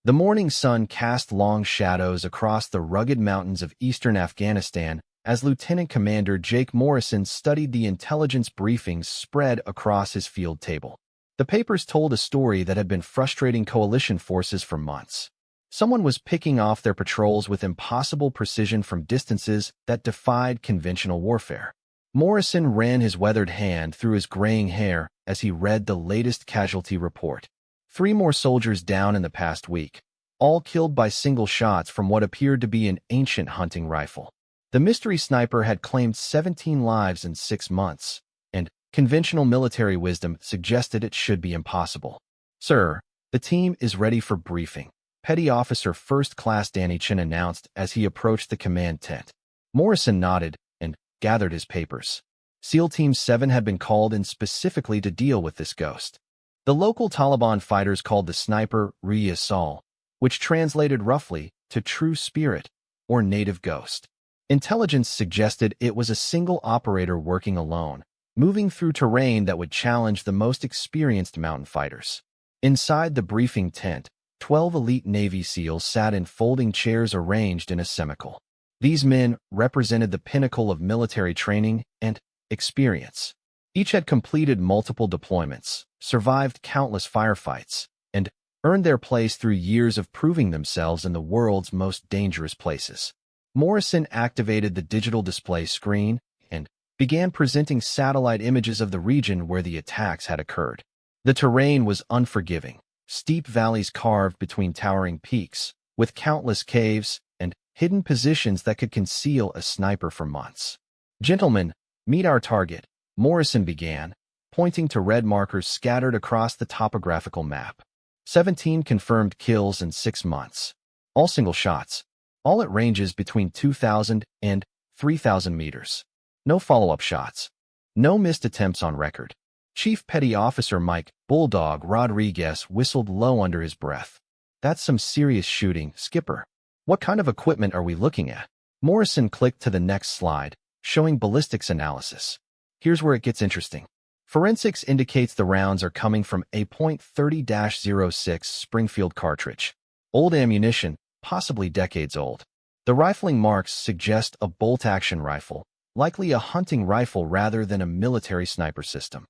The morning sun cast long shadows across the rugged mountains of eastern Afghanistan as Lieutenant Commander Jake Morrison studied the intelligence briefings spread across his field table. The papers told a story that had been frustrating coalition forces for months. Someone was picking off their patrols with impossible precision from distances that defied conventional warfare. Morrison ran his weathered hand through his graying hair as he read the latest casualty report. 3 more soldiers down in the past week, all killed by single shots from what appeared to be an ancient hunting rifle. The mystery sniper had claimed 17 lives in 6 months, and conventional military wisdom suggested it should be impossible. "Sir, the team is ready for briefing," Petty Officer First Class Danny Chin announced as he approached the command tent. Morrison nodded and gathered his papers. SEAL Team 7 had been called in specifically to deal with this ghost. The local Taliban fighters called the sniper Re-Assault, which translated roughly to true spirit or native ghost. Intelligence suggested it was a single operator working alone, moving through terrain that would challenge the most experienced mountain fighters. Inside the briefing tent, 12 elite Navy SEALs sat in folding chairs arranged in a semicircle. These men represented the pinnacle of military training and experience. Each had completed multiple deployments, survived countless firefights, and earned their place through years of proving themselves in the world's most dangerous places. Morrison activated the digital display screen and began presenting satellite images of the region where the attacks had occurred. The terrain was unforgiving, steep valleys carved between towering peaks, with countless caves and hidden positions that could conceal a sniper for months. "Gentlemen, meet our target," Morrison began, pointing to red markers scattered across the topographical map. 17 confirmed kills in 6 months. All single shots, all at ranges between 2,000 and 3,000 meters. No follow-up shots. No missed attempts on record. Chief Petty Officer Mike "Bulldog" Rodriguez whistled low under his breath. "That's some serious shooting, Skipper. What kind of equipment are we looking at?" Morrison clicked to the next slide, showing ballistics analysis. Here's where it gets interesting. Forensics indicates the rounds are coming from a .30-06 Springfield cartridge. Old ammunition, possibly decades old. The rifling marks suggest a bolt-action rifle, likely a hunting rifle rather than a military sniper system.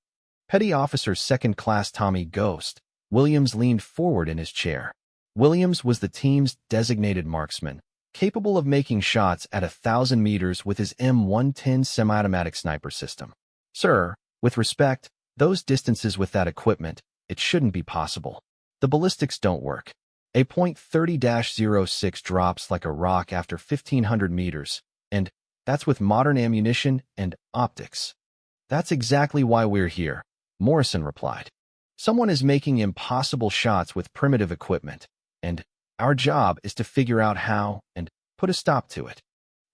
Petty Officer Second Class Tommy "Ghost" Williams leaned forward in his chair. Williams was the team's designated marksman, capable of making shots at 1,000 meters with his M110 semi-automatic sniper system. "Sir, with respect, those distances with that equipment, it shouldn't be possible. The ballistics don't work. A .30-06 drops like a rock after 1,500 meters, and that's with modern ammunition and optics." "That's exactly why we're here," Morrison replied. "Someone is making impossible shots with primitive equipment, and our job is to figure out how and put a stop to it."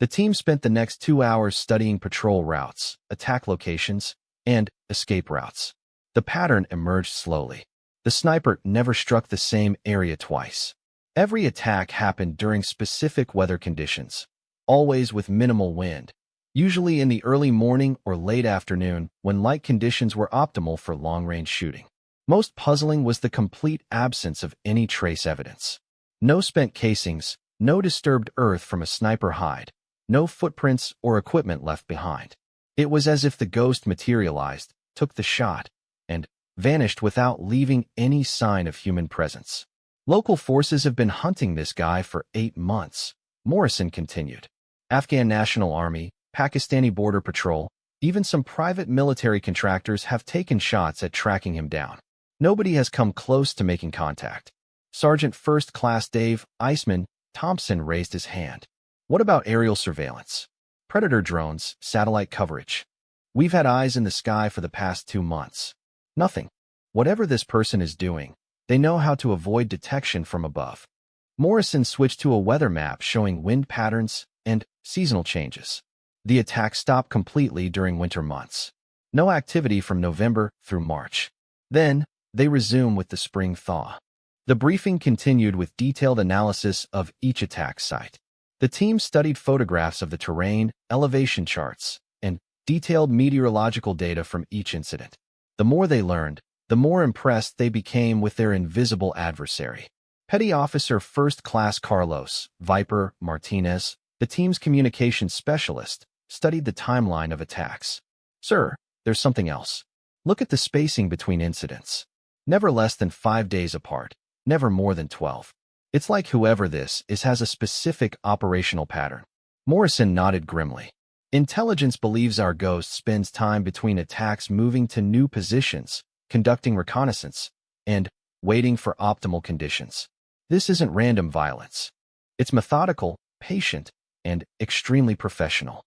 The team spent the next 2 hours studying patrol routes, attack locations, and escape routes. The pattern emerged slowly. The sniper never struck the same area twice. Every attack happened during specific weather conditions, always with minimal wind, usually in the early morning or late afternoon when light conditions were optimal for long-range shooting. Most puzzling was the complete absence of any trace evidence. No spent casings, no disturbed earth from a sniper hide, no footprints or equipment left behind. It was as if the ghost materialized, took the shot, and vanished without leaving any sign of human presence. "Local forces have been hunting this guy for 8 months, Morrison continued. "Afghan National Army, Pakistani Border Patrol, even some private military contractors have taken shots at tracking him down. Nobody has come close to making contact." Sergeant First Class Dave Iceman Thompson raised his hand. "What about aerial surveillance? Predator drones, satellite coverage?" "We've had eyes in the sky for the past 2 months. Nothing. Whatever this person is doing, they know how to avoid detection from above." Morrison switched to a weather map showing wind patterns and seasonal changes. The attack stopped completely during winter months. No activity from November through March. Then, they resumed with the spring thaw. The briefing continued with detailed analysis of each attack site. The team studied photographs of the terrain, elevation charts, and detailed meteorological data from each incident. The more they learned, the more impressed they became with their invisible adversary. Petty Officer First Class Carlos Viper Martinez, the team's communications specialist, studied the timeline of attacks. Sir, there's something else. Look at the spacing between incidents. Never less than 5 days apart, never more than 12. It's like whoever this is has a specific operational pattern. Morrison nodded grimly. Intelligence believes our ghost spends time between attacks moving to new positions, conducting reconnaissance, and waiting for optimal conditions. This isn't random violence. It's methodical, patient, and extremely professional.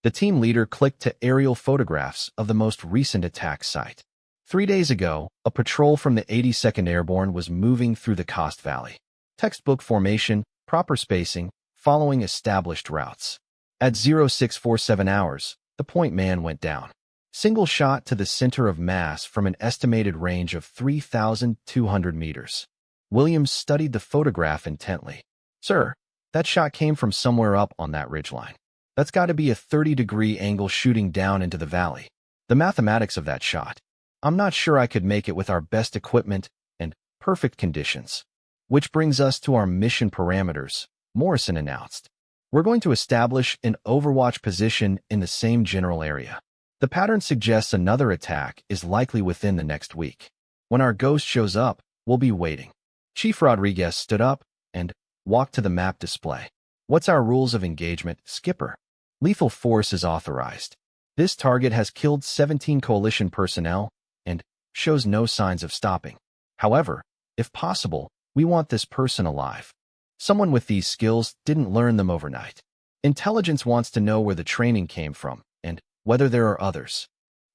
The team leader clicked to aerial photographs of the most recent attack site. 3 days ago, a patrol from the 82nd Airborne was moving through the Coast Valley. Textbook formation, proper spacing, following established routes. At 0647 hours, the point man went down. Single shot to the center of mass from an estimated range of 3,200 meters. Williams studied the photograph intently. Sir, that shot came from somewhere up on that ridgeline. That's got to be a 30-degree angle shooting down into the valley. The mathematics of that shot. I'm not sure I could make it with our best equipment and perfect conditions. Which brings us to our mission parameters, Morrison announced. We're going to establish an overwatch position in the same general area. The pattern suggests another attack is likely within the next week. When our ghost shows up, we'll be waiting. Chief Rodriguez stood up and walked to the map display. What's our rules of engagement, Skipper? Lethal force is authorized. This target has killed 17 coalition personnel and shows no signs of stopping. However, if possible, we want this person alive. Someone with these skills didn't learn them overnight. Intelligence wants to know where the training came from and whether there are others.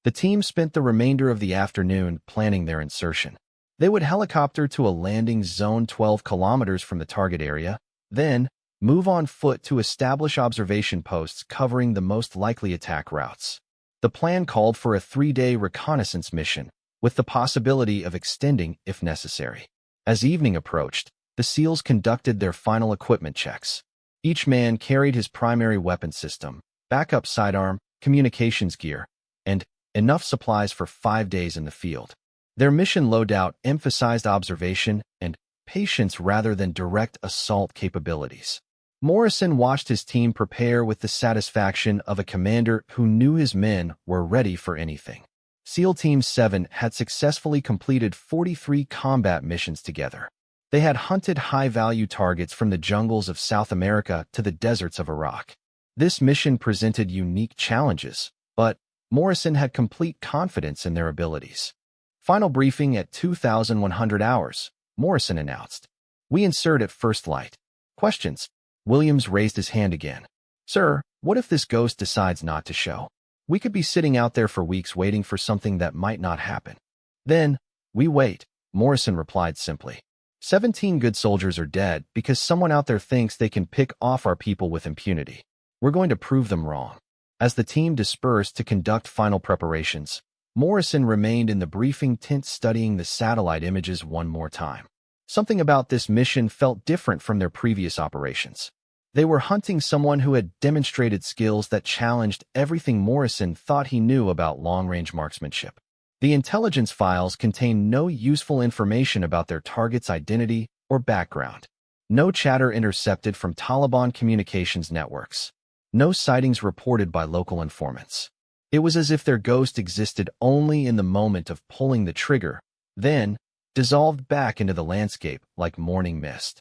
The team spent the remainder of the afternoon planning their insertion. They would helicopter to a landing zone 12 kilometers from the target area, then move on foot to establish observation posts covering the most likely attack routes. The plan called for a 3-day reconnaissance mission, with the possibility of extending if necessary. As evening approached, the SEALs conducted their final equipment checks. Each man carried his primary weapon system, backup sidearm, communications gear, and enough supplies for 5 days in the field. Their mission loadout emphasized observation and patience rather than direct assault capabilities. Morrison watched his team prepare with the satisfaction of a commander who knew his men were ready for anything. SEAL Team 7 had successfully completed 43 combat missions together. They had hunted high-value targets from the jungles of South America to the deserts of Iraq. This mission presented unique challenges, but Morrison had complete confidence in their abilities. Final briefing at 2,100 hours, Morrison announced. We insert at first light. Questions? Williams raised his hand again. Sir, what if this ghost decides not to show? We could be sitting out there for weeks waiting for something that might not happen. Then, we wait, Morrison replied simply. 17 good soldiers are dead because someone out there thinks they can pick off our people with impunity. We're going to prove them wrong. As the team dispersed to conduct final preparations, Morrison remained in the briefing tent studying the satellite images one more time. Something about this mission felt different from their previous operations. They were hunting someone who had demonstrated skills that challenged everything Morrison thought he knew about long-range marksmanship. The intelligence files contained no useful information about their target's identity or background. No chatter intercepted from Taliban communications networks. No sightings reported by local informants. It was as if their ghost existed only in the moment of pulling the trigger, then dissolved back into the landscape like morning mist.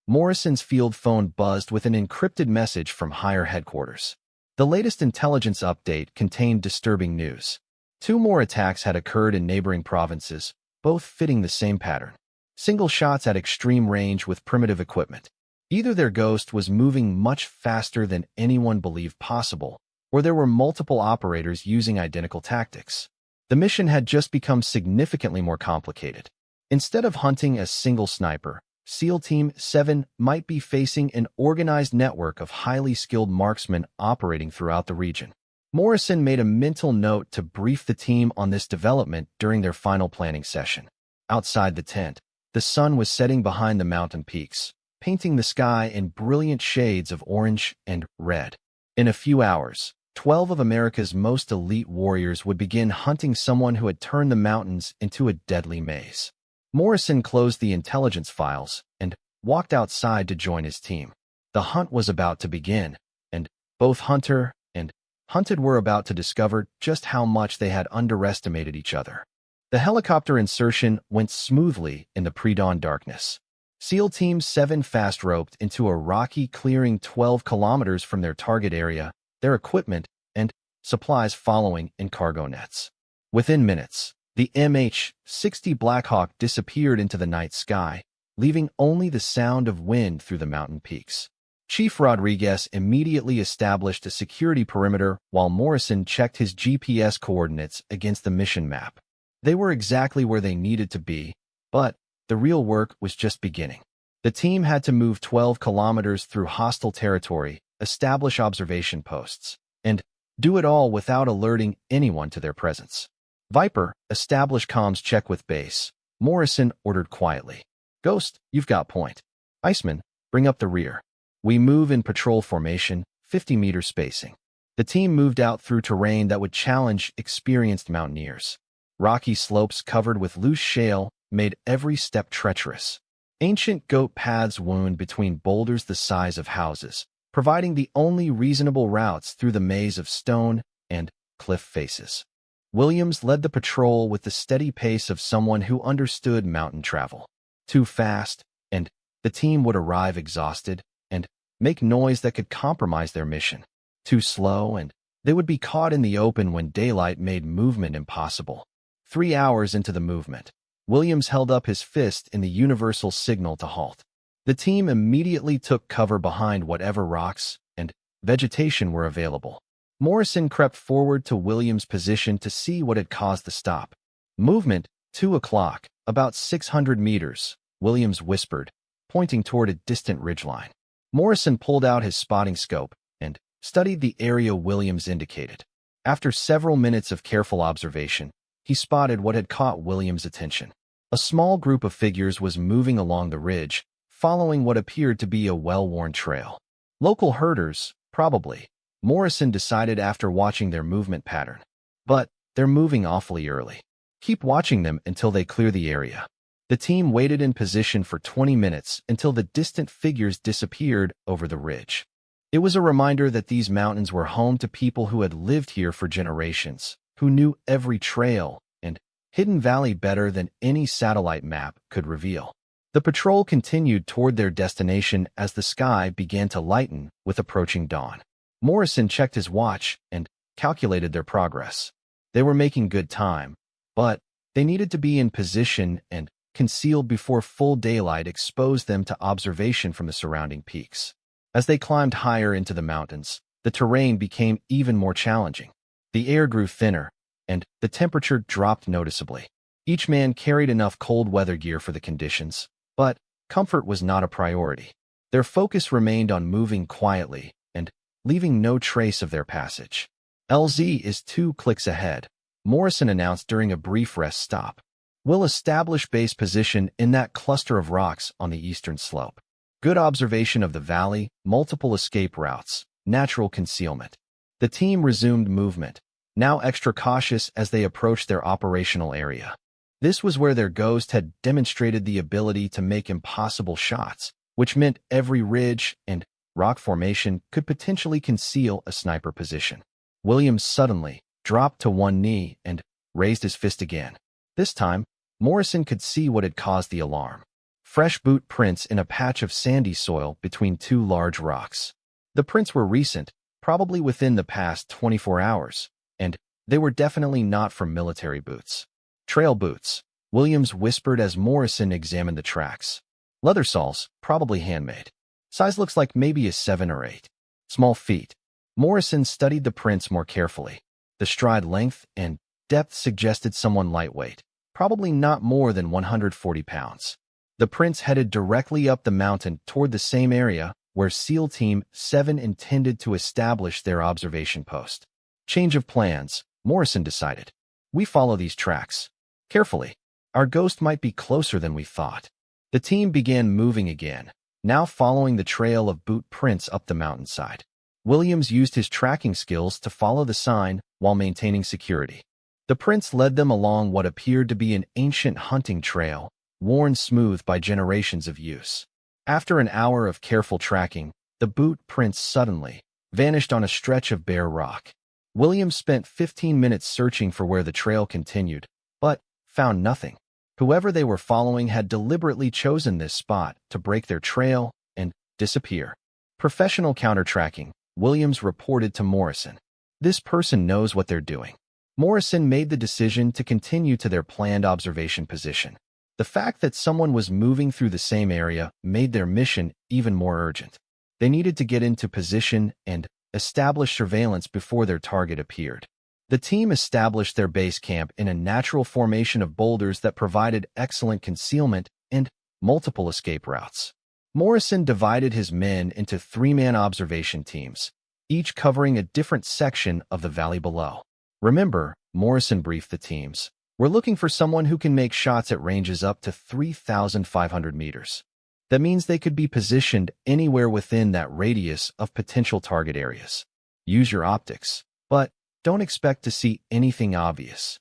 Morrison's field phone buzzed with an encrypted message from higher headquarters. The latest intelligence update contained disturbing news. 2 more attacks had occurred in neighboring provinces, both fitting the same pattern. Single shots at extreme range with primitive equipment. Either their ghost was moving much faster than anyone believed possible, or there were multiple operators using identical tactics. The mission had just become significantly more complicated. Instead of hunting a single sniper, SEAL Team 7 might be facing an organized network of highly skilled marksmen operating throughout the region. Morrison made a mental note to brief the team on this development during their final planning session. Outside the tent, the sun was setting behind the mountain peaks, painting the sky in brilliant shades of orange and red. In a few hours, 12 of America's most elite warriors would begin hunting someone who had turned the mountains into a deadly maze. Morrison closed the intelligence files and walked outside to join his team. The hunt was about to begin, and both hunter and hunted were about to discover just how much they had underestimated each other. The helicopter insertion went smoothly in the pre-dawn darkness. SEAL Team 7 fast-roped into a rocky clearing 12 kilometers from their target area, their equipment and supplies following in cargo nets. Within minutes, the MH-60 Blackhawk disappeared into the night sky, leaving only the sound of wind through the mountain peaks. Chief Rodriguez immediately established a security perimeter while Morrison checked his GPS coordinates against the mission map. They were exactly where they needed to be, but the real work was just beginning. The team had to move 12 kilometers through hostile territory, establish observation posts, and do it all without alerting anyone to their presence. Viper, establish comms check with base. Morrison ordered quietly. Ghost, you've got point. Iceman, bring up the rear. We move in patrol formation, 50-meter spacing. The team moved out through terrain that would challenge experienced mountaineers. Rocky slopes covered with loose shale made every step treacherous. Ancient goat paths wound between boulders the size of houses, providing the only reasonable routes through the maze of stone and cliff faces. Williams led the patrol with the steady pace of someone who understood mountain travel. Too fast, and the team would arrive exhausted and make noise that could compromise their mission. Too slow, and they would be caught in the open when daylight made movement impossible. 3 hours into the movement, Williams held up his fist in the universal signal to halt. The team immediately took cover behind whatever rocks and vegetation were available. Morrison crept forward to Williams' position to see what had caused the stop. Movement, 2 o'clock, about 600 meters, Williams whispered, pointing toward a distant ridgeline. Morrison pulled out his spotting scope and studied the area Williams indicated. After several minutes of careful observation, he spotted what had caught Williams' attention. A small group of figures was moving along the ridge, following what appeared to be a well-worn trail. Local herders, probably, Morrison decided after watching their movement pattern. But they're moving awfully early. Keep watching them until they clear the area. The team waited in position for 20 minutes until the distant figures disappeared over the ridge. It was a reminder that these mountains were home to people who had lived here for generations, who knew every trail and hidden valley better than any satellite map could reveal. The patrol continued toward their destination as the sky began to lighten with approaching dawn. Morrison checked his watch and calculated their progress. They were making good time, but they needed to be in position and concealed before full daylight exposed them to observation from the surrounding peaks. As they climbed higher into the mountains, the terrain became even more challenging. The air grew thinner, and the temperature dropped noticeably. Each man carried enough cold weather gear for the conditions, but comfort was not a priority. Their focus remained on moving quietly and leaving no trace of their passage. LZ is 2 clicks ahead, Morrison announced during a brief rest stop. We'll establish base position in that cluster of rocks on the eastern slope. Good observation of the valley, multiple escape routes, natural concealment. The team resumed movement, now extra cautious as they approached their operational area. This was where their Ghost had demonstrated the ability to make impossible shots, which meant every ridge and rock formation could potentially conceal a sniper position. Williams suddenly dropped to one knee and raised his fist again. This time, Morrison could see what had caused the alarm. Fresh boot prints in a patch of sandy soil between 2 large rocks. The prints were recent, probably within the past 24 hours, and they were definitely not from military boots. Trail boots, Williams whispered as Morrison examined the tracks. Leather soles, probably handmade. Size looks like maybe a 7 or 8. Small feet. Morrison studied the prints more carefully. The stride length and depth suggested someone lightweight, probably not more than 140 pounds. The prints headed directly up the mountain toward the same area where SEAL Team 7 intended to establish their observation post. Change of plans, Morrison decided. We follow these tracks carefully. Our Ghost might be closer than we thought. The team began moving again, now following the trail of boot prints up the mountainside. Williams used his tracking skills to follow the sign while maintaining security. The prints led them along what appeared to be an ancient hunting trail, worn smooth by generations of use. After an hour of careful tracking, the boot prints suddenly vanished on a stretch of bare rock. Williams spent 15 minutes searching for where the trail continued, but found nothing. Whoever they were following had deliberately chosen this spot to break their trail and disappear. Professional counter-tracking, Williams reported to Morrison. This person knows what they're doing. Morrison made the decision to continue to their planned observation position. The fact that someone was moving through the same area made their mission even more urgent. They needed to get into position and establish surveillance before their target appeared. The team established their base camp in a natural formation of boulders that provided excellent concealment and multiple escape routes. Morrison divided his men into three-man observation teams, each covering a different section of the valley below. Remember, Morrison briefed the teams, "We're looking for someone who can make shots at ranges up to 3,500 meters. That means they could be positioned anywhere within that radius of potential target areas. Use your optics, but don't expect to see anything obvious."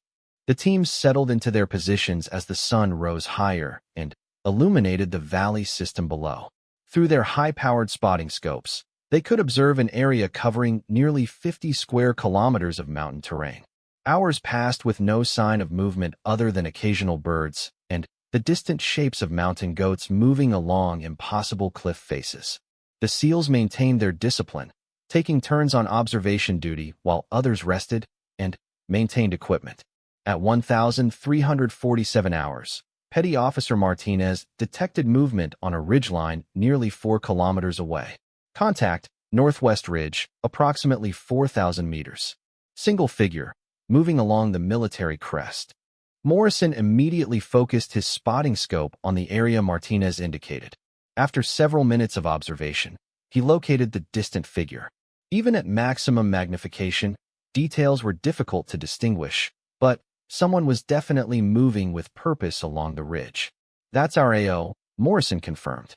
The teams settled into their positions as the sun rose higher and illuminated the valley system below. Through their high-powered spotting scopes, they could observe an area covering nearly 50 square kilometers of mountain terrain. Hours passed with no sign of movement other than occasional birds and the distant shapes of mountain goats moving along impossible cliff faces. The SEALs maintained their discipline, taking turns on observation duty while others rested and maintained equipment. At 1,347 hours, Petty Officer Martinez detected movement on a ridgeline nearly 4 kilometers away. Contact, Northwest Ridge, approximately 4,000 meters. Single figure, moving along the military crest. Morrison immediately focused his spotting scope on the area Martinez indicated. After several minutes of observation, he located the distant figure. Even at maximum magnification, details were difficult to distinguish, but someone was definitely moving with purpose along the ridge. "That's our AO," Morrison confirmed.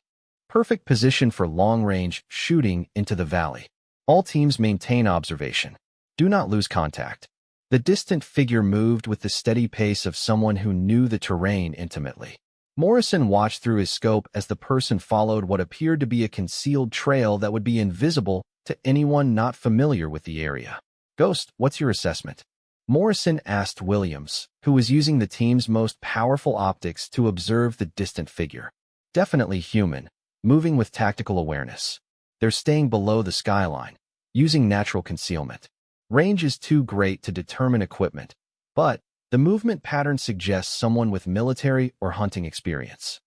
"Perfect position for long-range shooting into the valley. All teams maintain observation. Do not lose contact." The distant figure moved with the steady pace of someone who knew the terrain intimately. Morrison watched through his scope as the person followed what appeared to be a concealed trail that would be invisible to anyone not familiar with the area. "Ghost, what's your assessment?" Morrison asked Williams, who was using the team's most powerful optics to observe the distant figure. "Definitely human, moving with tactical awareness. They're staying below the skyline, using natural concealment. Range is too great to determine equipment, but the movement pattern suggests someone with military or hunting experience."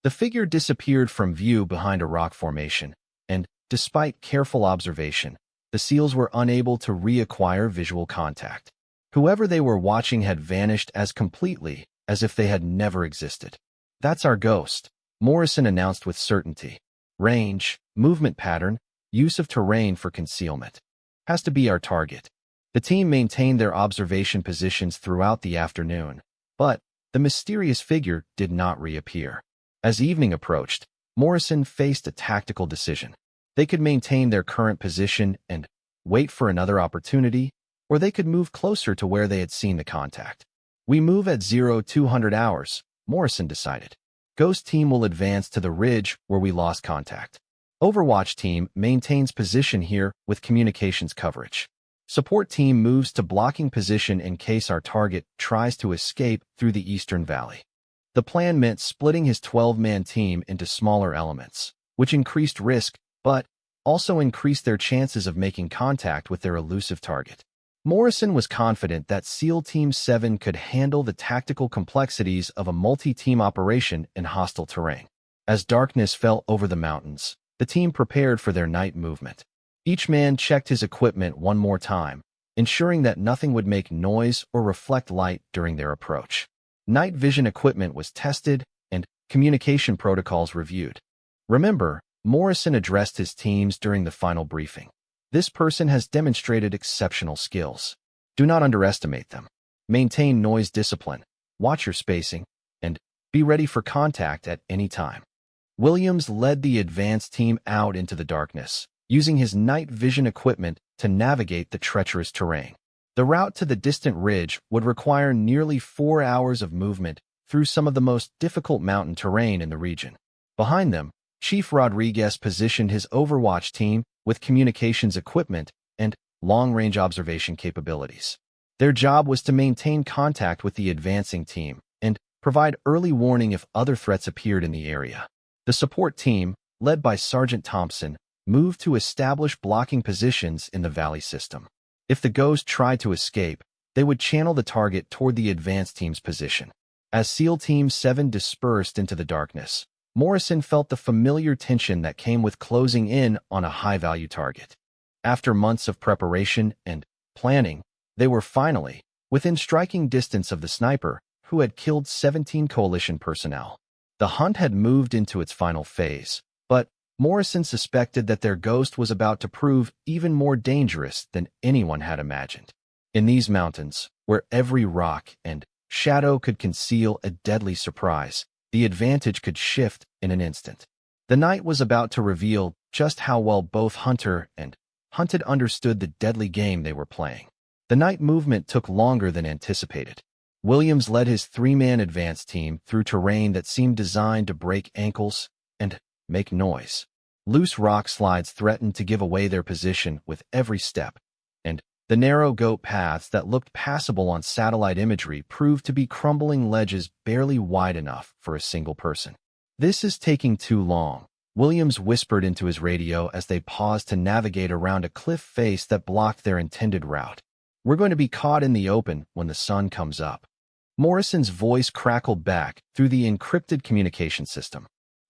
The figure disappeared from view behind a rock formation, and, despite careful observation, the SEALs were unable to reacquire visual contact. Whoever they were watching had vanished as completely as if they had never existed. "That's our ghost," Morrison announced with certainty. "Range, movement pattern, use of terrain for concealment. Has to be our target." The team maintained their observation positions throughout the afternoon, but the mysterious figure did not reappear. As evening approached, Morrison faced a tactical decision. They could maintain their current position and wait for another opportunity, or they could move closer to where they had seen the contact. "We move at 0200 hours, Morrison decided. "Ghost team will advance to the ridge where we lost contact. Overwatch team maintains position here with communications coverage. Support team moves to blocking position in case our target tries to escape through the eastern valley." The plan meant splitting his 12-man team into smaller elements, which increased risk but also increased their chances of making contact with their elusive target. Morrison was confident that SEAL Team 7 could handle the tactical complexities of a multi-team operation in hostile terrain. As darkness fell over the mountains, the team prepared for their night movement. Each man checked his equipment one more time, ensuring that nothing would make noise or reflect light during their approach. Night vision equipment was tested and communication protocols reviewed. "Remember," Morrison addressed his teams during the final briefing. "This person has demonstrated exceptional skills. Do not underestimate them. Maintain noise discipline, watch your spacing, and be ready for contact at any time." Williams led the advance team out into the darkness, using his night vision equipment to navigate the treacherous terrain. The route to the distant ridge would require nearly 4 hours of movement through some of the most difficult mountain terrain in the region. Behind them, Chief Rodriguez positioned his Overwatch team with communications equipment and long-range observation capabilities. Their job was to maintain contact with the advancing team and provide early warning if other threats appeared in the area. The support team, led by Sergeant Thompson, moved to establish blocking positions in the valley system. If the Ghost tried to escape, they would channel the target toward the advance team's position. As SEAL Team 7 dispersed into the darkness, Morrison felt the familiar tension that came with closing in on a high-value target. After months of preparation and planning, they were finally within striking distance of the sniper who had killed 17 coalition personnel. The hunt had moved into its final phase, but Morrison suspected that their Ghost was about to prove even more dangerous than anyone had imagined. In these mountains, where every rock and shadow could conceal a deadly surprise, the advantage could shift in an instant. The night was about to reveal just how well both hunter and hunted understood the deadly game they were playing. The night movement took longer than anticipated. Williams led his three-man advance team through terrain that seemed designed to break ankles and make noise. Loose rock slides threatened to give away their position with every step, and the narrow goat paths that looked passable on satellite imagery proved to be crumbling ledges barely wide enough for a single person. "This is taking too long," Williams whispered into his radio as they paused to navigate around a cliff face that blocked their intended route. "We're going to be caught in the open when the sun comes up." Morrison's voice crackled back through the encrypted communication system.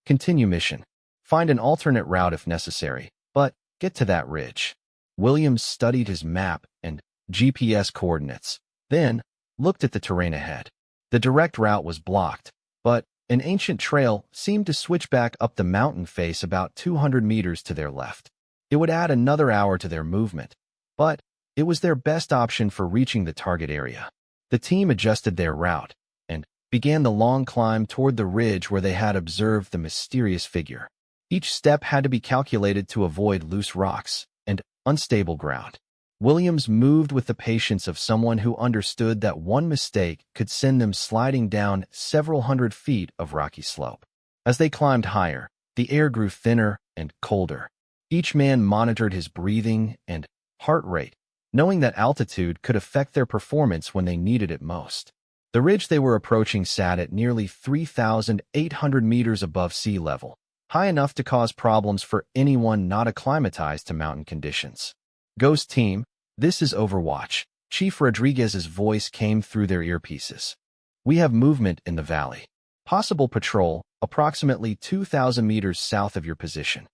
"Continue mission. Find an alternate route if necessary, but get to that ridge." Williams studied his map and GPS coordinates, then looked at the terrain ahead. The direct route was blocked, but an ancient trail seemed to switch back up the mountain face about 200 meters to their left. It would add another hour to their movement, but it was their best option for reaching the target area. The team adjusted their route and began the long climb toward the ridge where they had observed the mysterious figure. Each step had to be calculated to avoid loose rocks and unstable ground. Williams moved with the patience of someone who understood that one mistake could send them sliding down several hundred feet of rocky slope. As they climbed higher, the air grew thinner and colder. Each man monitored his breathing and heart rate, knowing that altitude could affect their performance when they needed it most. The ridge they were approaching sat at nearly 3,800 meters above sea level, high enough to cause problems for anyone not acclimatized to mountain conditions. "Ghost Team, this is Overwatch." Chief Rodriguez's voice came through their earpieces. "We have movement in the valley. Possible patrol approximately 2,000 meters south of your position."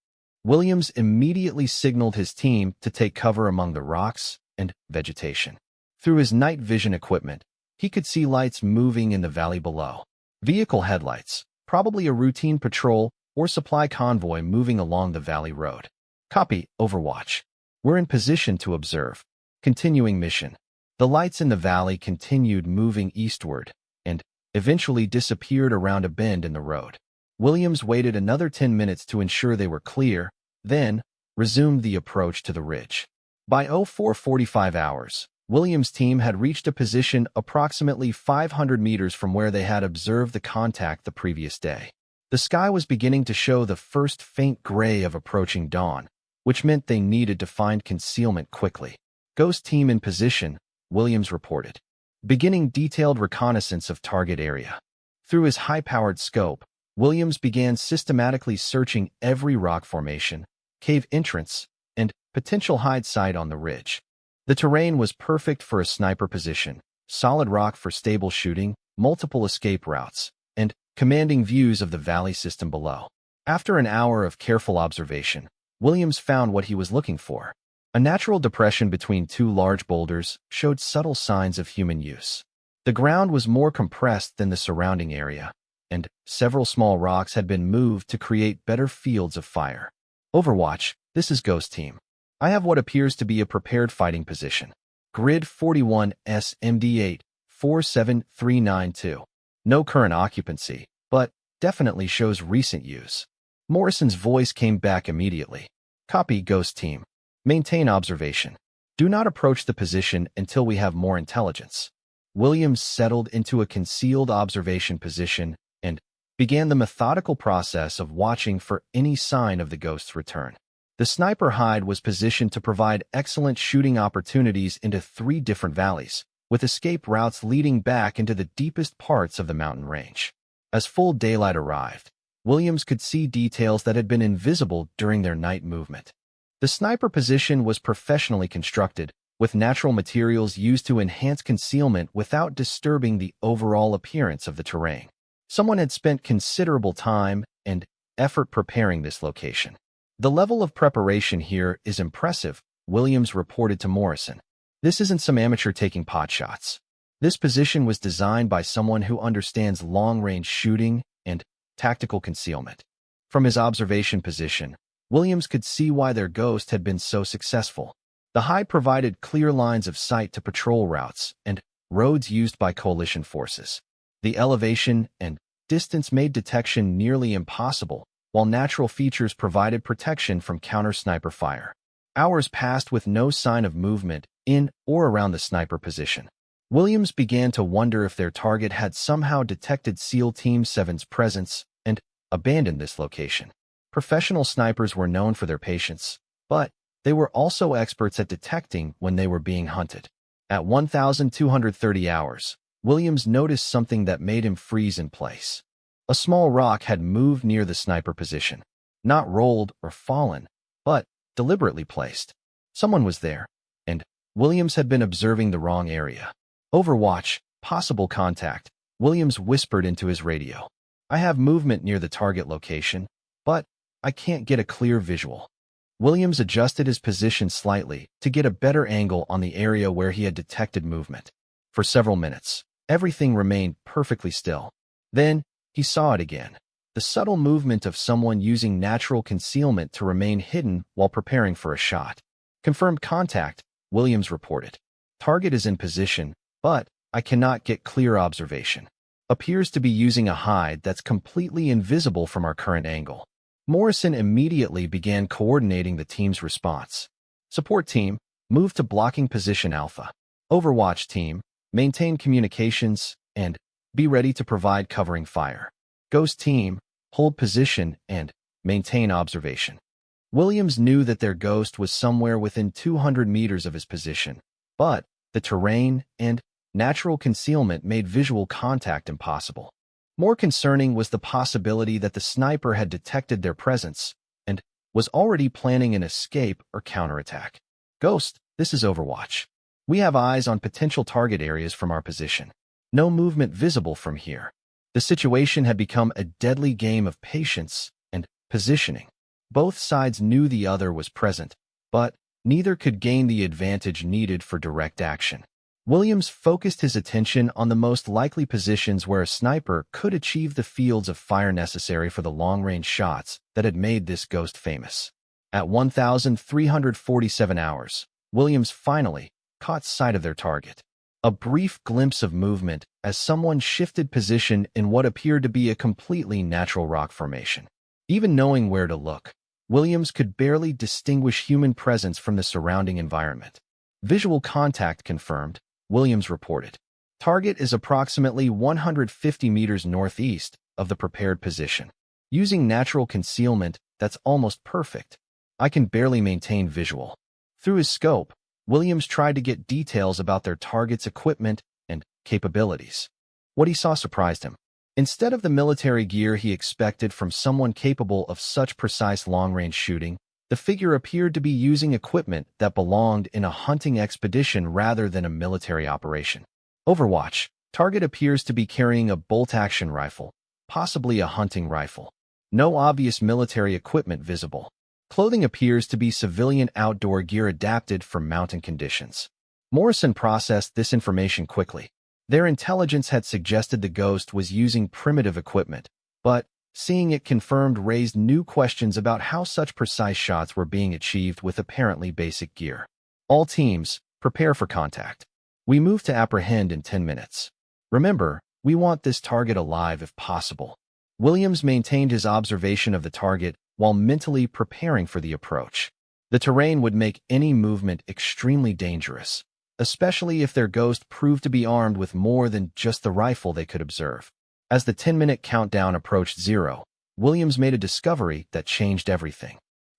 Williams immediately signaled his team to take cover among the rocks and vegetation. Through his night vision equipment, he could see lights moving in the valley below. Vehicle headlights, probably a routine patrol or supply convoy moving along the valley road. "Copy, Overwatch. We're in position to observe. Continuing mission." The lights in the valley continued moving eastward and eventually disappeared around a bend in the road. Williams waited another 10 minutes to ensure they were clear, then resumed the approach to the ridge. By 04:45 hours, Williams' team had reached a position approximately 500 meters from where they had observed the contact the previous day. The sky was beginning to show the first faint gray of approaching dawn, which meant they needed to find concealment quickly. "Ghost Team in position," Williams reported, beginning detailed reconnaissance of target area. Through his high-powered scope, Williams began systematically searching every rock formation, cave entrance, and potential hide site on the ridge. The terrain was perfect for a sniper position, solid rock for stable shooting, multiple escape routes, and commanding views of the valley system below. After an hour of careful observation, Williams found what he was looking for. A natural depression between two large boulders showed subtle signs of human use. The ground was more compressed than the surrounding area, and several small rocks had been moved to create better fields of fire. "Overwatch, this is Ghost Team. I have what appears to be a prepared fighting position. Grid 41 SMD8 47392. No current occupancy, but definitely shows recent use." Morrison's voice came back immediately. "Copy, Ghost Team. Maintain observation. Do not approach the position until we have more intelligence." Williams settled into a concealed observation position and began the methodical process of watching for any sign of the ghost's return. The sniper hide was positioned to provide excellent shooting opportunities into 3 different valleys, with escape routes leading back into the deepest parts of the mountain range. As full daylight arrived, Williams could see details that had been invisible during their night movement. The sniper position was professionally constructed, with natural materials used to enhance concealment without disturbing the overall appearance of the terrain. Someone had spent considerable time and effort preparing this location. The level of preparation here is impressive, Williams reported to Morrison. This isn't some amateur taking pot shots. This position was designed by someone who understands long-range shooting and tactical concealment. From his observation position, Williams could see why their ghost had been so successful. The hide provided clear lines of sight to patrol routes and roads used by coalition forces. The elevation and distance made detection nearly impossible, while natural features provided protection from counter-sniper fire. Hours passed with no sign of movement in or around the sniper position. Williams began to wonder if their target had somehow detected SEAL Team 7's presence and abandoned this location. Professional snipers were known for their patience, but they were also experts at detecting when they were being hunted. At 1,230 hours, Williams noticed something that made him freeze in place. A small rock had moved near the sniper position, not rolled or fallen, but deliberately placed. Someone was there, and Williams had been observing the wrong area. Overwatch, possible contact, Williams whispered into his radio. I have movement near the target location, but I can't get a clear visual. Williams adjusted his position slightly to get a better angle on the area where he had detected movement. For several minutes, everything remained perfectly still. Then, he saw it again. The subtle movement of someone using natural concealment to remain hidden while preparing for a shot. Confirmed contact, Williams reported. Target is in position, but I cannot get clear observation. Appears to be using a hide that's completely invisible from our current angle. Morrison immediately began coordinating the team's response. Support team, move to blocking position Alpha. Overwatch team, maintain communications, and be ready to provide covering fire. Ghost team, hold position and maintain observation. Williams knew that their ghost was somewhere within 200 meters of his position, but the terrain and natural concealment made visual contact impossible. More concerning was the possibility that the sniper had detected their presence and was already planning an escape or counterattack. Ghost, this is Overwatch. We have eyes on potential target areas from our position. No movement visible from here. The situation had become a deadly game of patience and positioning. Both sides knew the other was present, but neither could gain the advantage needed for direct action. Williams focused his attention on the most likely positions where a sniper could achieve the fields of fire necessary for the long-range shots that had made this ghost famous. At 1,347 hours, Williams finally caught sight of their target. A brief glimpse of movement as someone shifted position in what appeared to be a completely natural rock formation. Even knowing where to look, Williams could barely distinguish human presence from the surrounding environment. Visual contact confirmed, Williams reported. Target is approximately 150 meters northeast of the prepared position. Using natural concealment, that's almost perfect. I can barely maintain visual. Through his scope, Williams tried to get details about their target's equipment and capabilities. What he saw surprised him. Instead of the military gear he expected from someone capable of such precise long-range shooting, the figure appeared to be using equipment that belonged in a hunting expedition rather than a military operation. Overwatch, target appears to be carrying a bolt-action rifle, possibly a hunting rifle. No obvious military equipment visible. Clothing appears to be civilian outdoor gear adapted for mountain conditions. Morrison processed this information quickly. Their intelligence had suggested the ghost was using primitive equipment, but seeing it confirmed raised new questions about how such precise shots were being achieved with apparently basic gear. All teams, prepare for contact. We move to apprehend in 10 minutes. Remember, we want this target alive if possible. Williams maintained his observation of the target while mentally preparing for the approach. The terrain would make any movement extremely dangerous, especially if their ghost proved to be armed with more than just the rifle they could observe. As the 10-minute countdown approached zero, Williams made a discovery that changed everything.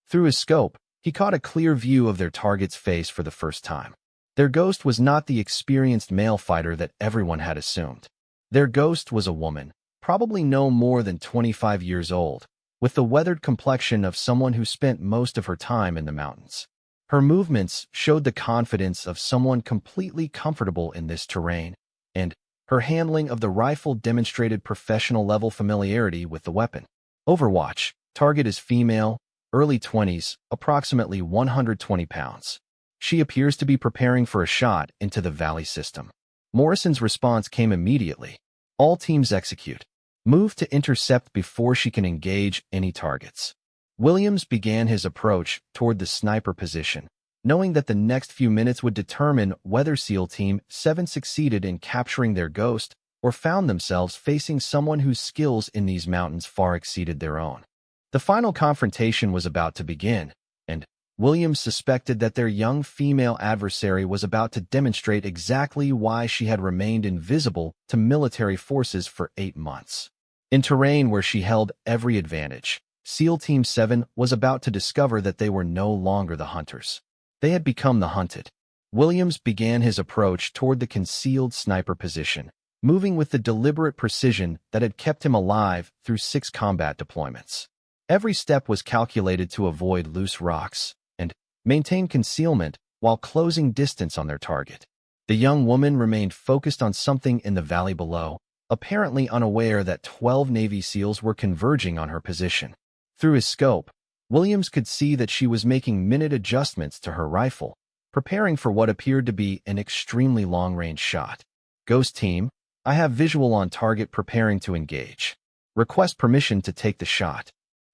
Through his scope, he caught a clear view of their target's face for the first time. Their ghost was not the experienced male fighter that everyone had assumed. Their ghost was a woman, probably no more than 25 years old, with the weathered complexion of someone who spent most of her time in the mountains. Her movements showed the confidence of someone completely comfortable in this terrain, and her handling of the rifle demonstrated professional-level familiarity with the weapon. Overwatch. Target is female, early 20s, approximately 120 pounds. She appears to be preparing for a shot into the valley system. Morrison's response came immediately. All teams execute. Move to intercept before she can engage any targets. Williams began his approach toward the sniper position, knowing that the next few minutes would determine whether SEAL Team 7 succeeded in capturing their ghost or found themselves facing someone whose skills in these mountains far exceeded their own. The final confrontation was about to begin, and Williams suspected that their young female adversary was about to demonstrate exactly why she had remained invisible to military forces for 8 months. In terrain where she held every advantage, SEAL Team 7 was about to discover that they were no longer the hunters. They had become the hunted. Williams began his approach toward the concealed sniper position, moving with the deliberate precision that had kept him alive through 6 combat deployments. Every step was calculated to avoid loose rocks and maintain concealment while closing distance on their target. The young woman remained focused on something in the valley below, apparently unaware that 12 Navy SEALs were converging on her position. Through his scope, Williams could see that she was making minute adjustments to her rifle, preparing for what appeared to be an extremely long-range shot. Ghost Team, I have visual on target preparing to engage. Request permission to take the shot.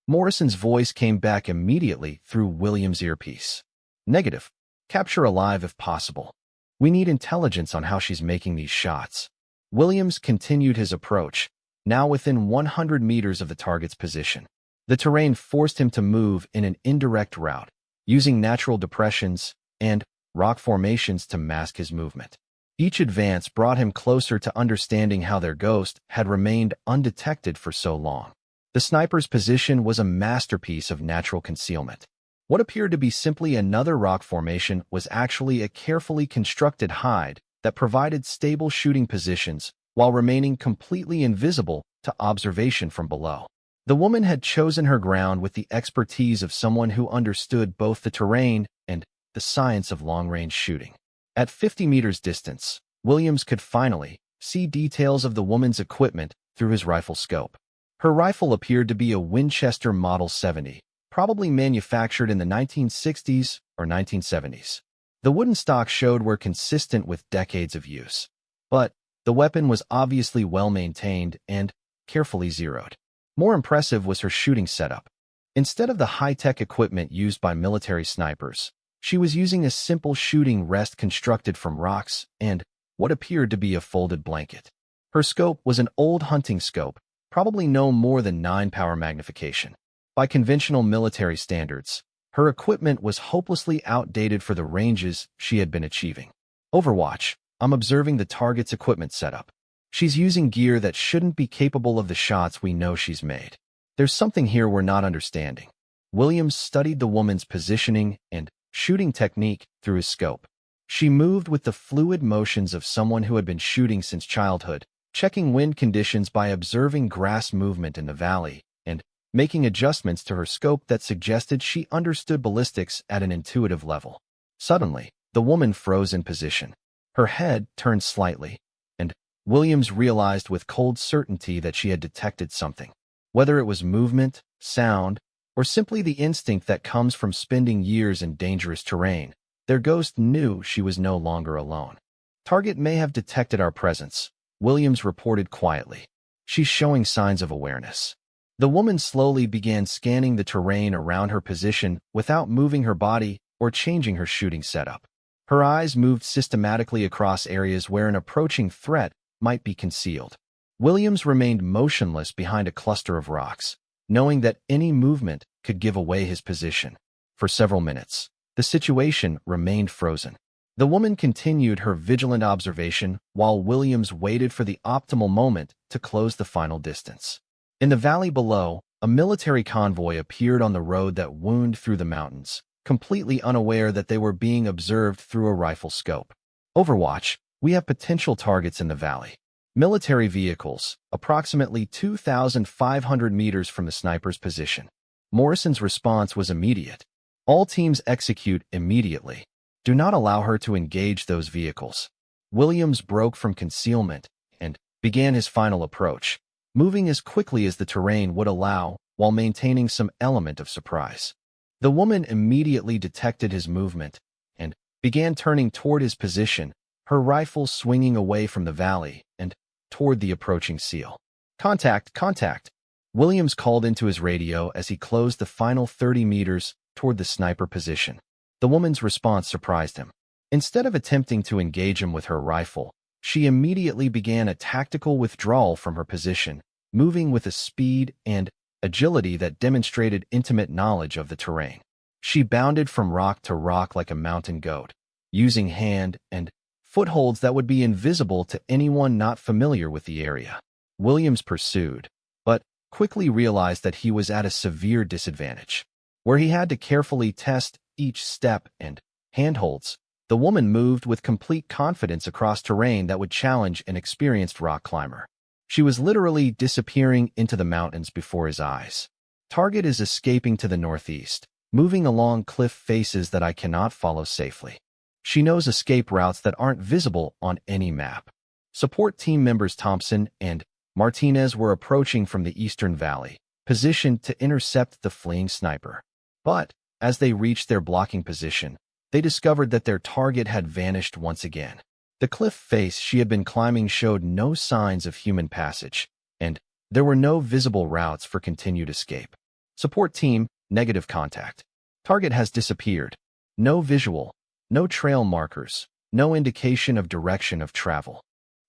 Morrison's voice came back immediately through Williams' earpiece. Negative. Capture alive if possible. We need intelligence on how she's making these shots. Williams continued his approach, now within 100 meters of the target's position. The terrain forced him to move in an indirect route, using natural depressions and rock formations to mask his movement. Each advance brought him closer to understanding how their ghost had remained undetected for so long. The sniper's position was a masterpiece of natural concealment. What appeared to be simply another rock formation was actually a carefully constructed hide that provided stable shooting positions while remaining completely invisible to observation from below. The woman had chosen her ground with the expertise of someone who understood both the terrain and the science of long-range shooting. At 50 meters distance, Williams could finally see details of the woman's equipment through his rifle scope. Her rifle appeared to be a Winchester Model 70, probably manufactured in the 1960s or 1970s. The wooden stock showed were consistent with decades of use, but the weapon was obviously well-maintained and carefully zeroed. More impressive was her shooting setup. Instead of the high-tech equipment used by military snipers, she was using a simple shooting rest constructed from rocks and what appeared to be a folded blanket. Her scope was an old hunting scope, probably no more than 9-power magnification. By conventional military standards, her equipment was hopelessly outdated for the ranges she had been achieving. Overwatch. I'm observing the target's equipment setup. She's using gear that shouldn't be capable of the shots we know she's made. There's something here we're not understanding. Williams studied the woman's positioning and shooting technique through his scope. She moved with the fluid motions of someone who had been shooting since childhood, checking wind conditions by observing grass movement in the valley, and making adjustments to her scope that suggested she understood ballistics at an intuitive level. Suddenly, the woman froze in position. Her head turned slightly, and Williams realized with cold certainty that she had detected something. Whether it was movement, sound, or simply the instinct that comes from spending years in dangerous terrain, their ghost knew she was no longer alone. Target may have detected our presence, Williams reported quietly. She's showing signs of awareness. The woman slowly began scanning the terrain around her position without moving her body or changing her shooting setup. Her eyes moved systematically across areas where an approaching threat might be concealed. Williams remained motionless behind a cluster of rocks, knowing that any movement could give away his position. For several minutes, the situation remained frozen. The woman continued her vigilant observation while Williams waited for the optimal moment to close the final distance. In the valley below, a military convoy appeared on the road that wound through the mountains, completely unaware that they were being observed through a rifle scope. Overwatch, we have potential targets in the valley. Military vehicles, approximately 2,500 meters from the sniper's position. Morrison's response was immediate. All teams execute immediately. Do not allow her to engage those vehicles. Williams broke from concealment and began his final approach, moving as quickly as the terrain would allow while maintaining some element of surprise. The woman immediately detected his movement and began turning toward his position, her rifle swinging away from the valley and toward the approaching SEAL. Contact, contact! Williams called into his radio as he closed the final 30 meters toward the sniper position. The woman's response surprised him. Instead of attempting to engage him with her rifle, she immediately began a tactical withdrawal from her position, moving with a speed and agility that demonstrated intimate knowledge of the terrain. She bounded from rock to rock like a mountain goat, using hand and footholds that would be invisible to anyone not familiar with the area. Williams pursued, but quickly realized that he was at a severe disadvantage. Where he had to carefully test each step and handholds, the woman moved with complete confidence across terrain that would challenge an experienced rock climber. She was literally disappearing into the mountains before his eyes. Target is escaping to the northeast, moving along cliff faces that I cannot follow safely. She knows escape routes that aren't visible on any map. Support team members Thompson and Martinez were approaching from the eastern valley, positioned to intercept the fleeing sniper. But as they reached their blocking position, they discovered that their target had vanished once again. The cliff face she had been climbing showed no signs of human passage, and there were no visible routes for continued escape. Support team, negative contact. Target has disappeared. No visual, no trail markers, no indication of direction of travel.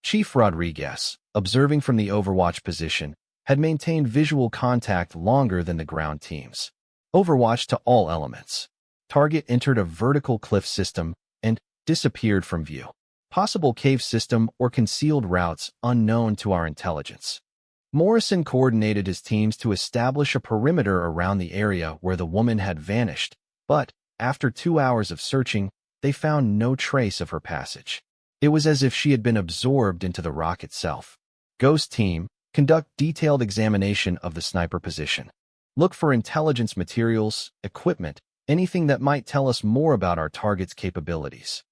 Chief Rodriguez, observing from the Overwatch position, had maintained visual contact longer than the ground teams. Overwatch to all elements. Target entered a vertical cliff system and disappeared from view. Possible cave system or concealed routes unknown to our intelligence. Morrison coordinated his teams to establish a perimeter around the area where the woman had vanished, but after 2 hours of searching, they found no trace of her passage. It was as if she had been absorbed into the rock itself. Ghost team, conduct detailed examination of the sniper position. Look for intelligence materials, equipment, anything that might tell us more about our target's capabilities.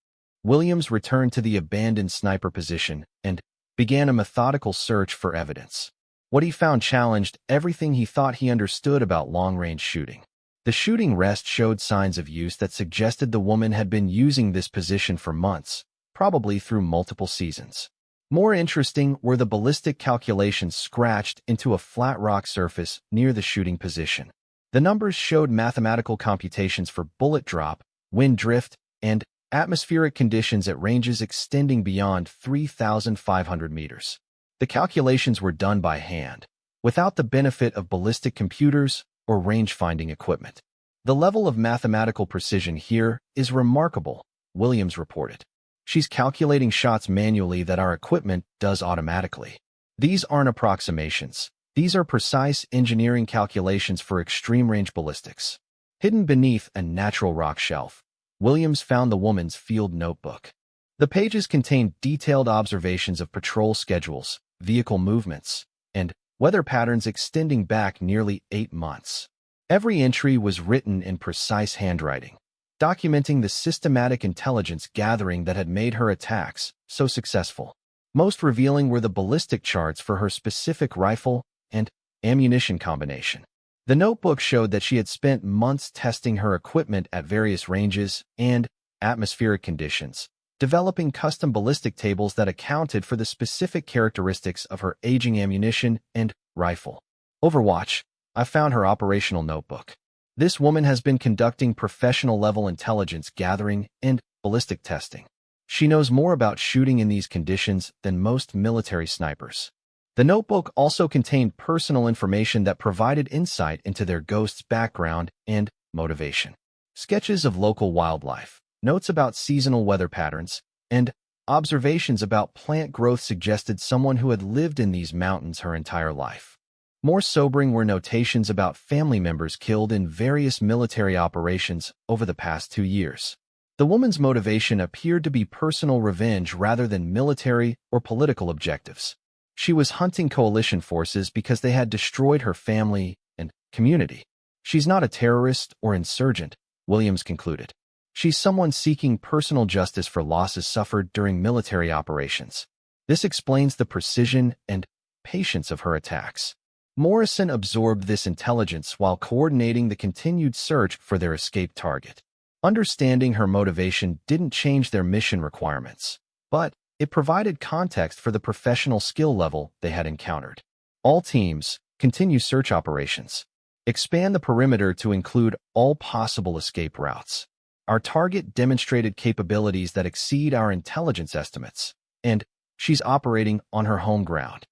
Williams returned to the abandoned sniper position and began a methodical search for evidence. What he found challenged everything he thought he understood about long-range shooting. The shooting rest showed signs of use that suggested the woman had been using this position for months, probably through multiple seasons. More interesting were the ballistic calculations scratched into a flat rock surface near the shooting position. The numbers showed mathematical computations for bullet drop, wind drift, and atmospheric conditions at ranges extending beyond 3,500 meters. The calculations were done by hand, without the benefit of ballistic computers or range-finding equipment. The level of mathematical precision here is remarkable, Williams reported. She's calculating shots manually that our equipment does automatically. These aren't approximations. These are precise engineering calculations for extreme-range ballistics. Hidden beneath a natural rock shelf, Williams found the woman's field notebook. The pages contained detailed observations of patrol schedules, vehicle movements, and weather patterns extending back nearly 8 months. Every entry was written in precise handwriting, documenting the systematic intelligence gathering that had made her attacks so successful. Most revealing were the ballistic charts for her specific rifle and ammunition combination. The notebook showed that she had spent months testing her equipment at various ranges and atmospheric conditions, developing custom ballistic tables that accounted for the specific characteristics of her aging ammunition and rifle. Overwatch, I found her operational notebook. This woman has been conducting professional-level intelligence gathering and ballistic testing. She knows more about shooting in these conditions than most military snipers. The notebook also contained personal information that provided insight into their ghost's background and motivation. Sketches of local wildlife, notes about seasonal weather patterns, and observations about plant growth suggested someone who had lived in these mountains her entire life. More sobering were notations about family members killed in various military operations over the past 2 years. The woman's motivation appeared to be personal revenge rather than military or political objectives. She was hunting coalition forces because they had destroyed her family and community. She's not a terrorist or insurgent, Williams concluded. She's someone seeking personal justice for losses suffered during military operations. This explains the precision and patience of her attacks. Morrison absorbed this intelligence while coordinating the continued search for their escaped target. Understanding her motivation didn't change their mission requirements, but it provided context for the professional skill level they had encountered. All teams, continue search operations. Expand the perimeter to include all possible escape routes. Our target demonstrated capabilities that exceed our intelligence estimates, and she's operating on her home ground.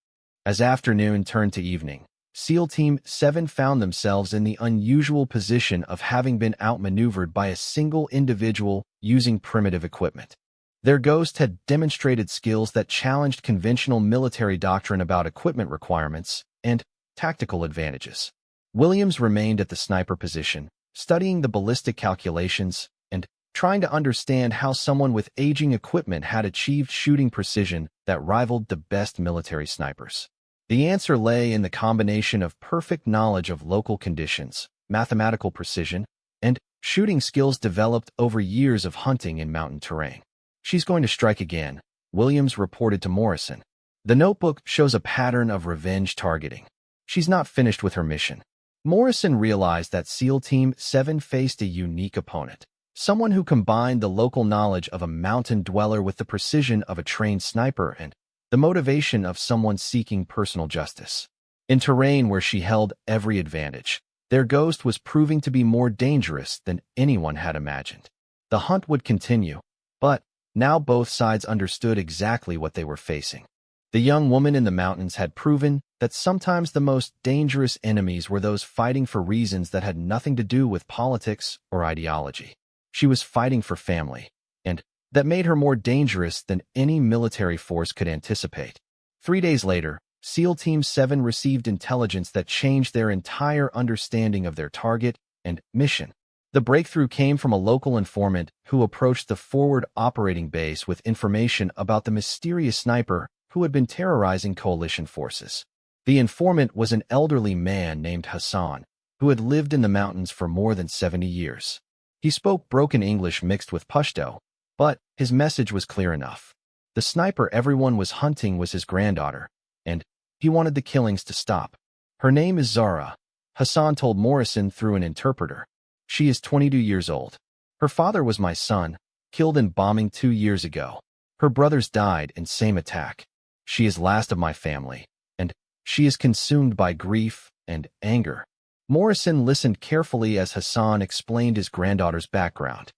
As afternoon turned to evening, SEAL Team 7 found themselves in the unusual position of having been outmaneuvered by a single individual using primitive equipment. Their ghost had demonstrated skills that challenged conventional military doctrine about equipment requirements and tactical advantages. Williams remained at the sniper position, studying the ballistic calculations and trying to understand how someone with aging equipment had achieved shooting precision that rivaled the best military snipers. The answer lay in the combination of perfect knowledge of local conditions, mathematical precision, and shooting skills developed over years of hunting in mountain terrain. She's going to strike again, Williams reported to Morrison. The notebook shows a pattern of revenge targeting. She's not finished with her mission. Morrison realized that SEAL Team 7 faced a unique opponent, someone who combined the local knowledge of a mountain dweller with the precision of a trained sniper and the motivation of someone seeking personal justice. In terrain where she held every advantage, their ghost was proving to be more dangerous than anyone had imagined. The hunt would continue, but now both sides understood exactly what they were facing. The young woman in the mountains had proven that sometimes the most dangerous enemies were those fighting for reasons that had nothing to do with politics or ideology. She was fighting for family, and that made her more dangerous than any military force could anticipate. 3 days later, SEAL Team 7 received intelligence that changed their entire understanding of their target and mission. The breakthrough came from a local informant who approached the forward operating base with information about the mysterious sniper who had been terrorizing coalition forces. The informant was an elderly man named Hassan, who had lived in the mountains for more than 70 years. He spoke broken English mixed with Pashto, but his message was clear enough. The sniper everyone was hunting was his granddaughter, and he wanted the killings to stop. Her name is Zara, Hassan told Morrison through an interpreter. She is 22 years old. Her father was my son, killed in bombing 2 years ago. Her brothers died in same attack. She is last of my family, and she is consumed by grief and anger. Morrison listened carefully as Hassan explained his granddaughter's background.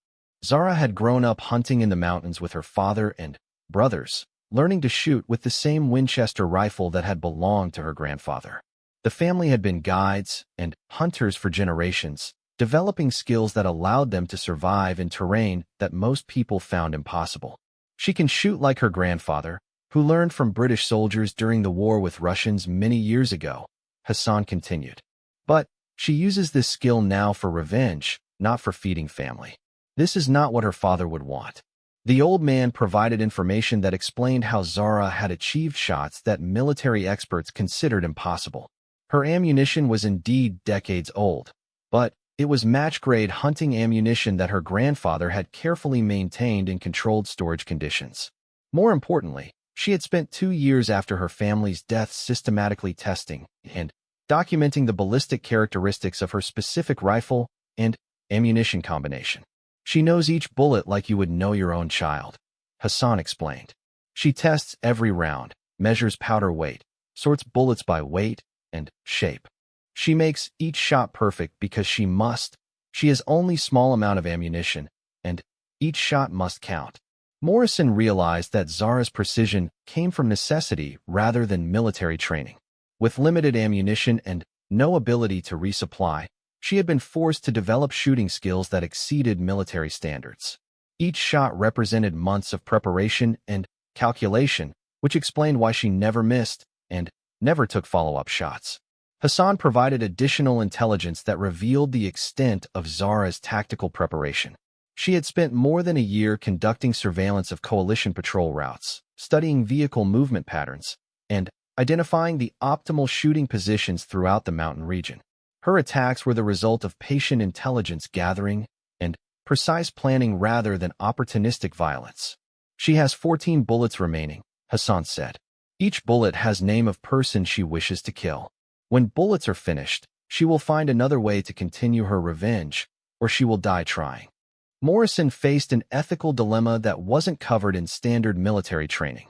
Zara had grown up hunting in the mountains with her father and brothers, learning to shoot with the same Winchester rifle that had belonged to her grandfather. The family had been guides and hunters for generations, developing skills that allowed them to survive in terrain that most people found impossible. She can shoot like her grandfather, who learned from British soldiers during the war with Russians many years ago, Hassan continued. But she uses this skill now for revenge, not for feeding family. This is not what her father would want. The old man provided information that explained how Zara had achieved shots that military experts considered impossible. Her ammunition was indeed decades old, but it was match-grade hunting ammunition that her grandfather had carefully maintained in controlled storage conditions. More importantly, she had spent 2 years after her family's death systematically testing and documenting the ballistic characteristics of her specific rifle and ammunition combination. She knows each bullet like you would know your own child, Hassan explained. She tests every round, measures powder weight, sorts bullets by weight and shape. She makes each shot perfect because she must. She has only small amount of ammunition, and each shot must count. Morrison realized that Zara's precision came from necessity rather than military training. With limited ammunition and no ability to resupply, she had been forced to develop shooting skills that exceeded military standards. Each shot represented months of preparation and calculation, which explained why she never missed and never took follow-up shots. Hassan provided additional intelligence that revealed the extent of Zara's tactical preparation. She had spent more than a year conducting surveillance of coalition patrol routes, studying vehicle movement patterns, and identifying the optimal shooting positions throughout the mountain region. Her attacks were the result of patient intelligence gathering and precise planning rather than opportunistic violence. She has 14 bullets remaining, Hassan said. Each bullet has name of person she wishes to kill. When bullets are finished, she will find another way to continue her revenge, or she will die trying. Morrison faced an ethical dilemma that wasn't covered in standard military training.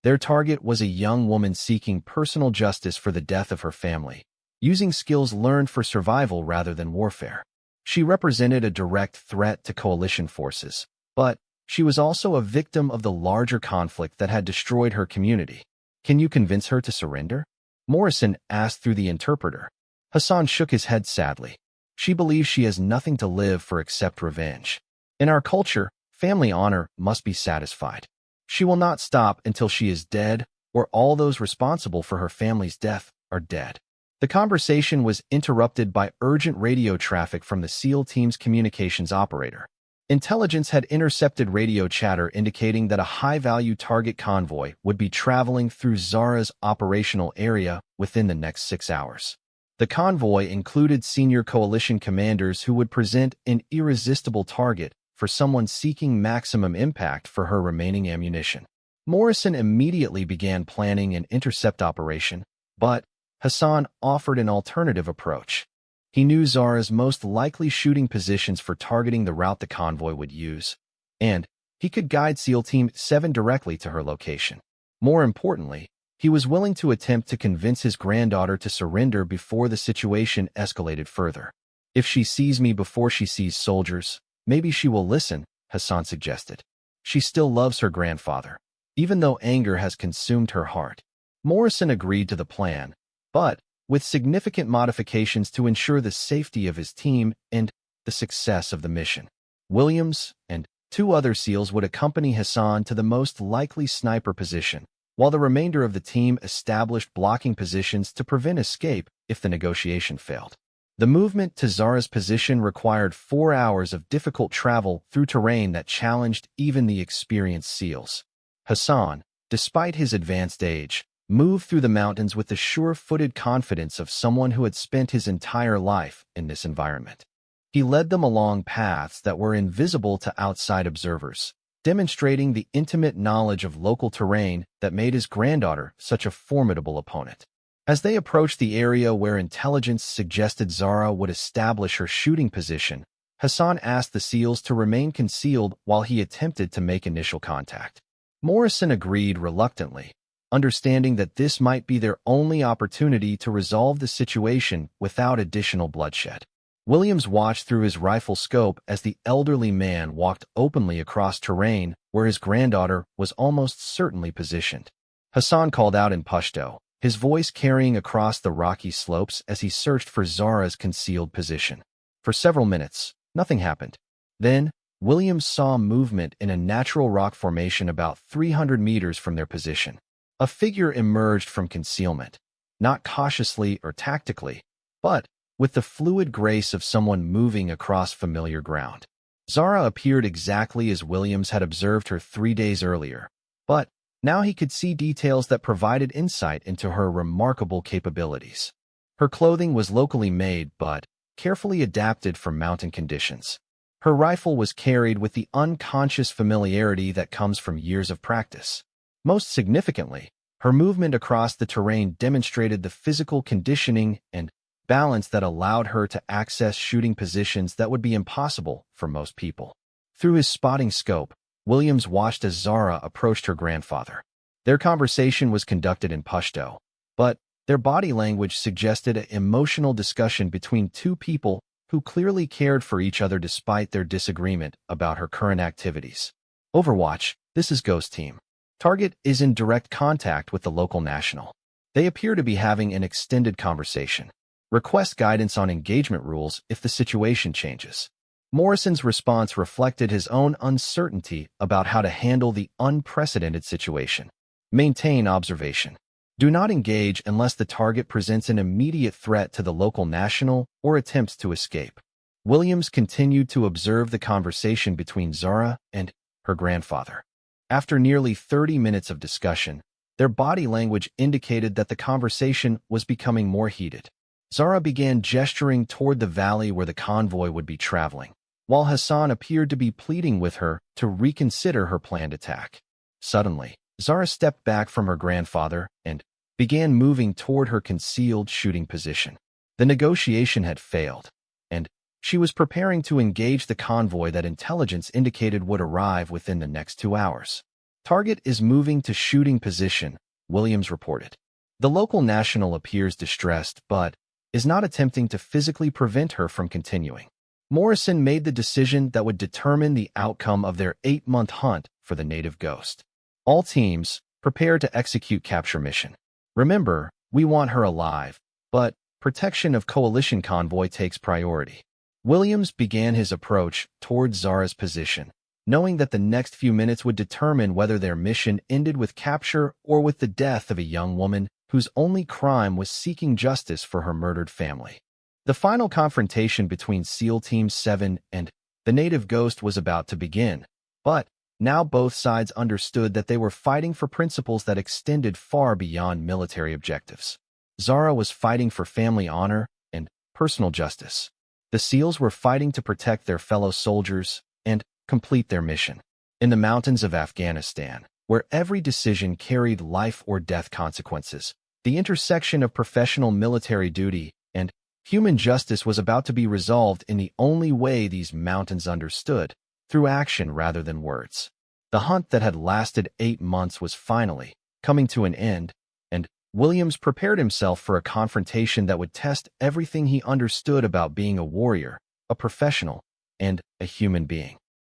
Their target was a young woman seeking personal justice for the death of her family, using skills learned for survival rather than warfare. She represented a direct threat to coalition forces, but she was also a victim of the larger conflict that had destroyed her community. Can you convince her to surrender? Morrison asked through the interpreter. Hassan shook his head sadly. She believes she has nothing to live for except revenge. In our culture, family honor must be satisfied. She will not stop until she is dead or all those responsible for her family's death are dead. The conversation was interrupted by urgent radio traffic from the SEAL team's communications operator. Intelligence had intercepted radio chatter indicating that a high-value target convoy would be traveling through Zara's operational area within the next 6 hours. The convoy included senior coalition commanders who would present an irresistible target for someone seeking maximum impact for her remaining ammunition. Morrison immediately began planning an intercept operation, but Hassan offered an alternative approach. He knew Zara's most likely shooting positions for targeting the route the convoy would use, and he could guide SEAL Team 7 directly to her location. More importantly, he was willing to attempt to convince his granddaughter to surrender before the situation escalated further. If she sees me before she sees soldiers, maybe she will listen, Hassan suggested. She still loves her grandfather, even though anger has consumed her heart. Morrison agreed to the plan, but with significant modifications to ensure the safety of his team and the success of the mission. Williams and 2 other SEALs would accompany Hassan to the most likely sniper position, while the remainder of the team established blocking positions to prevent escape if the negotiation failed. The movement to Zara's position required 4 hours of difficult travel through terrain that challenged even the experienced SEALs. Hassan, despite his advanced age, moved through the mountains with the sure-footed confidence of someone who had spent his entire life in this environment. He led them along paths that were invisible to outside observers, demonstrating the intimate knowledge of local terrain that made his granddaughter such a formidable opponent. As they approached the area where intelligence suggested Zara would establish her shooting position, Hassan asked the SEALs to remain concealed while he attempted to make initial contact. Morrison agreed reluctantly, understanding that this might be their only opportunity to resolve the situation without additional bloodshed. Williams watched through his rifle scope as the elderly man walked openly across terrain where his granddaughter was almost certainly positioned. Hassan called out in Pashto, his voice carrying across the rocky slopes as he searched for Zara's concealed position. For several minutes, nothing happened. Then, Williams saw movement in a natural rock formation about 300 meters from their position. A figure emerged from concealment, not cautiously or tactically, but with the fluid grace of someone moving across familiar ground. Zara appeared exactly as Williams had observed her 3 days earlier, but now he could see details that provided insight into her remarkable capabilities. Her clothing was locally made but carefully adapted for mountain conditions. Her rifle was carried with the unconscious familiarity that comes from years of practice. Most significantly, her movement across the terrain demonstrated the physical conditioning and balance that allowed her to access shooting positions that would be impossible for most people. Through his spotting scope, Williams watched as Zara approached her grandfather. Their conversation was conducted in Pashto, but their body language suggested an emotional discussion between 2 people who clearly cared for each other despite their disagreement about her current activities. Overwatch, this is Ghost Team. Target is in direct contact with the local national. They appear to be having an extended conversation. Request guidance on engagement rules if the situation changes. Morrison's response reflected his own uncertainty about how to handle the unprecedented situation. Maintain observation. Do not engage unless the target presents an immediate threat to the local national or attempts to escape. Williams continued to observe the conversation between Zara and her grandfather. After nearly 30 minutes of discussion, their body language indicated that the conversation was becoming more heated. Zara began gesturing toward the valley where the convoy would be traveling, while Hassan appeared to be pleading with her to reconsider her planned attack. Suddenly, Zara stepped back from her grandfather and began moving toward her concealed shooting position. The negotiation had failed, and she was preparing to engage the convoy that intelligence indicated would arrive within the next 2 hours. Target is moving to shooting position, Williams reported. The local national appears distressed but is not attempting to physically prevent her from continuing. Morrison made the decision that would determine the outcome of their 8-month hunt for the native ghost. All teams, prepare to execute capture mission. Remember, we want her alive, but protection of coalition convoy takes priority. Williams began his approach towards Zara's position, knowing that the next few minutes would determine whether their mission ended with capture or with the death of a young woman whose only crime was seeking justice for her murdered family. The final confrontation between SEAL Team 7 and the native ghost was about to begin, but now both sides understood that they were fighting for principles that extended far beyond military objectives. Zara was fighting for family honor and personal justice. The SEALs were fighting to protect their fellow soldiers and complete their mission. In the mountains of Afghanistan, where every decision carried life or death consequences, the intersection of professional military duty and human justice was about to be resolved in the only way these mountains understood, through action rather than words. The hunt that had lasted 8 months was finally coming to an end, and Williams prepared himself for a confrontation that would test everything he understood about being a warrior, a professional, and a human being.